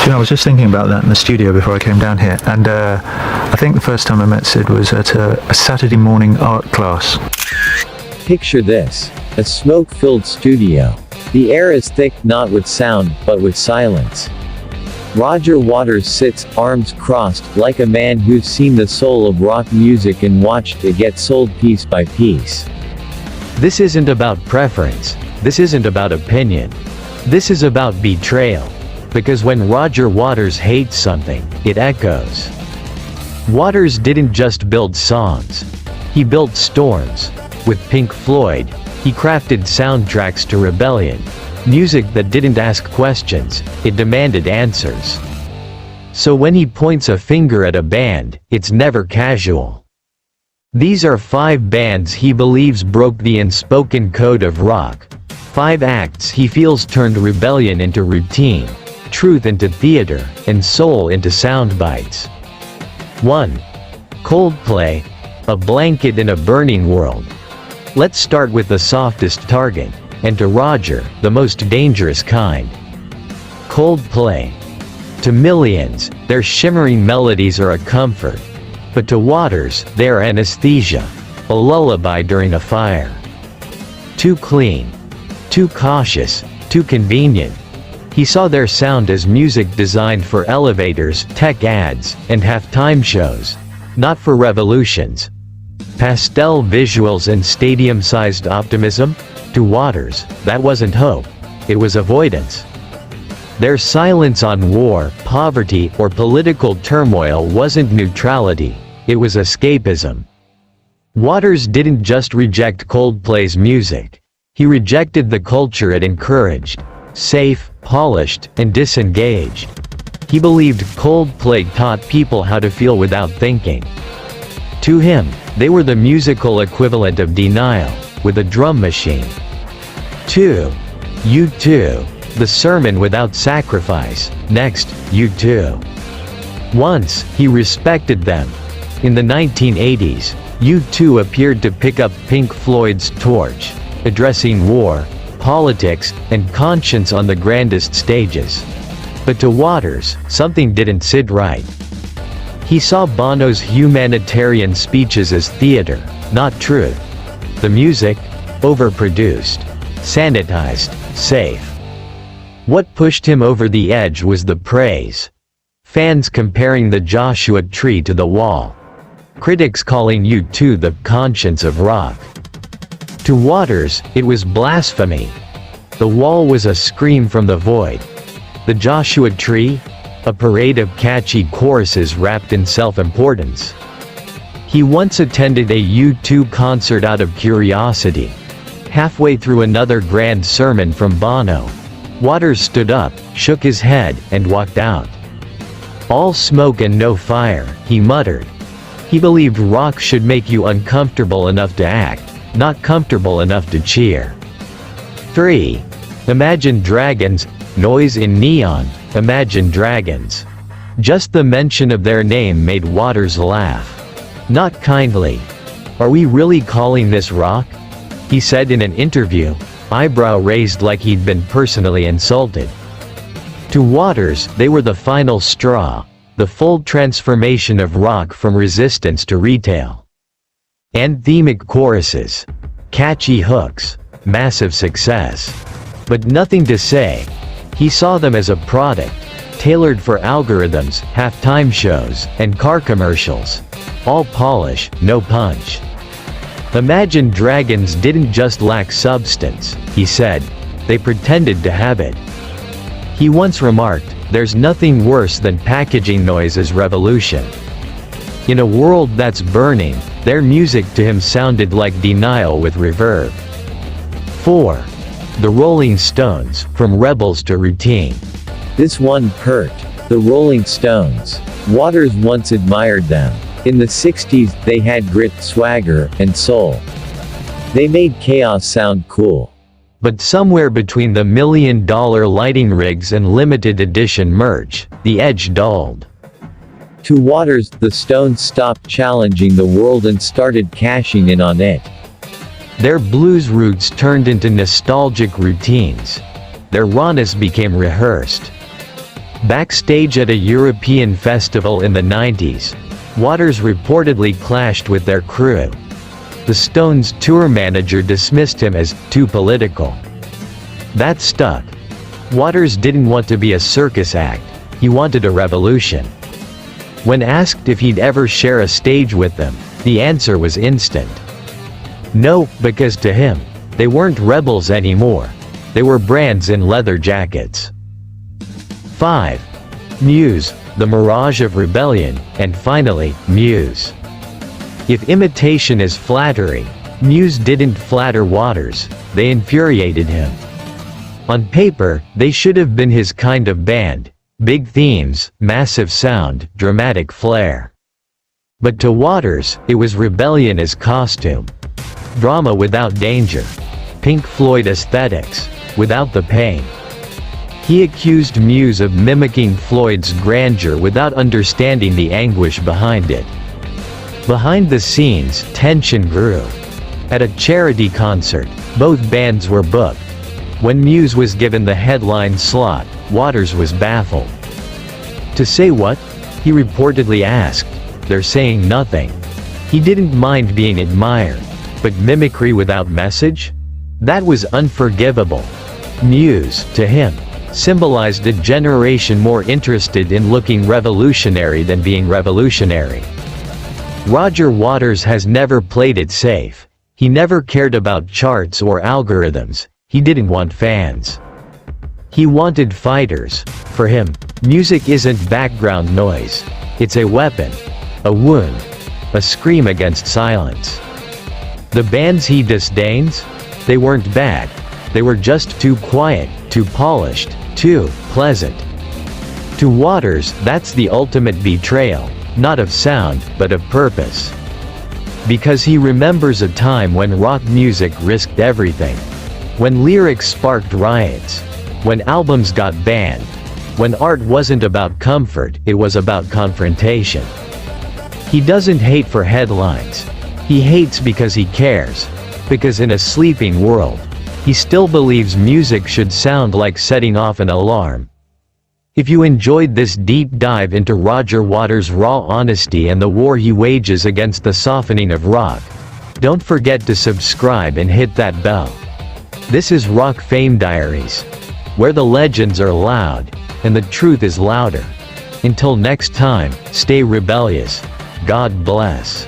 You know, I was just thinking about that in the studio before I came down here, and I think the first time I met Sid was at a Saturday morning art class. Picture this: a smoke-filled studio. The air is thick, not with sound, but with silence. Roger Waters sits, arms crossed, like a man who's seen the soul of rock music and watched it get sold piece by piece. This isn't about preference. This isn't about opinion. This is about betrayal. Because when Roger Waters hates something, it echoes. Waters didn't just build songs. He built storms. With Pink Floyd, he crafted soundtracks to rebellion. Music that didn't ask questions, it demanded answers. So when he points a finger at a band, it's never casual. These are 5 bands he believes broke the unspoken code of rock. 5 acts he feels turned rebellion into routine, truth into theater, and soul into sound bites. 1. Coldplay, a blanket in a burning world. Let's start with the softest target, and to Roger, the most dangerous kind. Coldplay. To millions, their shimmering melodies are a comfort. But to Waters, they are anesthesia, a lullaby during a fire. Too clean. Too cautious, too convenient. He saw their sound as music designed for elevators, tech ads, and halftime shows. Not for revolutions. Pastel visuals and stadium-sized optimism? To Waters, that wasn't hope. It was avoidance. Their silence on war, poverty, or political turmoil wasn't neutrality. It was escapism. Waters didn't just reject Coldplay's music. He rejected the culture it encouraged. Safe, polished, and disengaged. He believed Coldplay taught people how to feel without thinking. To him, they were the musical equivalent of denial, with a drum machine. 2. U2, the sermon without sacrifice. Next, U2. Once, he respected them. In the 1980s, U2 appeared to pick up Pink Floyd's torch, addressing war, politics, and conscience on the grandest stages. But to Waters, something didn't sit right. He saw Bono's humanitarian speeches as theater, not truth. The music? Overproduced. Sanitized. Safe. What pushed him over the edge was the praise. Fans comparing the Joshua Tree to the Wall. Critics calling U2 the conscience of rock. To Waters, it was blasphemy. The Wall was a scream from the void. The Joshua Tree? A parade of catchy choruses wrapped in self-importance. He once attended a U2 concert out of curiosity. Halfway through another grand sermon from Bono, Waters stood up, shook his head, and walked out. All smoke and no fire, he muttered. He believed rock should make you uncomfortable enough to act, not comfortable enough to cheer. 3. Imagine Dragons, noise in neon, Imagine Dragons. Just the mention of their name made Waters laugh. Not kindly. Are we really calling this rock? He said in an interview, eyebrow raised like he'd been personally insulted. To Waters, they were the final straw, the full transformation of rock from resistance to retail. Anthemic choruses. Catchy hooks. Massive success. But nothing to say. He saw them as a product, tailored for algorithms, halftime shows, and car commercials. All polish, no punch. Imagine Dragons didn't just lack substance, he said. They pretended to have it. He once remarked, "There's nothing worse than packaging noise as revolution." In a world that's burning, their music to him sounded like denial with reverb. 4. The Rolling Stones, from rebels to routine. This one hurt. The Rolling Stones. Waters once admired them. In the 60s, they had grit, swagger, and soul. They made chaos sound cool. But somewhere between the million-dollar lighting rigs and limited edition merch, the edge dulled. To Waters, the Stones stopped challenging the world and started cashing in on it. Their blues roots turned into nostalgic routines. Their rawness became rehearsed. Backstage at a European festival in the 90s, Waters reportedly clashed with their crew. The Stones' tour manager dismissed him as too political. That stuck. Waters didn't want to be a circus act, he wanted a revolution. When asked if he'd ever share a stage with them, the answer was instant. No, because to him, they weren't rebels anymore. They were brands in leather jackets. 5. Muse, the mirage of rebellion, and finally, Muse. If imitation is flattery, Muse didn't flatter Waters, they infuriated him. On paper, they should have been his kind of band. Big themes, massive sound, dramatic flair. But to Waters, it was rebellion as costume. Drama without danger. Pink Floyd aesthetics, without the pain. He accused Muse of mimicking Floyd's grandeur without understanding the anguish behind it. Behind the scenes, tension grew. At a charity concert, both bands were booked. When Muse was given the headline slot, Waters was baffled. To say what? He reportedly asked. They're saying nothing. He didn't mind being admired. But mimicry without message? That was unforgivable. Muse, to him, symbolized a generation more interested in looking revolutionary than being revolutionary. Roger Waters has never played it safe. He never cared about charts or algorithms. He didn't want fans. He wanted fighters. For him, music isn't background noise. It's a weapon. A wound. A scream against silence. The bands he disdains? They weren't bad. They were just too quiet, too polished, too pleasant. To Waters, that's the ultimate betrayal, not of sound, but of purpose. Because he remembers a time when rock music risked everything. When lyrics sparked riots. When albums got banned. When art wasn't about comfort, it was about confrontation. He doesn't hate for headlines. He hates because he cares. Because in a sleeping world, he still believes music should sound like setting off an alarm. If you enjoyed this deep dive into Roger Waters' raw honesty and the war he wages against the softening of rock, don't forget to subscribe and hit that bell. This is Rock Fame Diaries, where the legends are loud, and the truth is louder. Until next time, stay rebellious. God bless.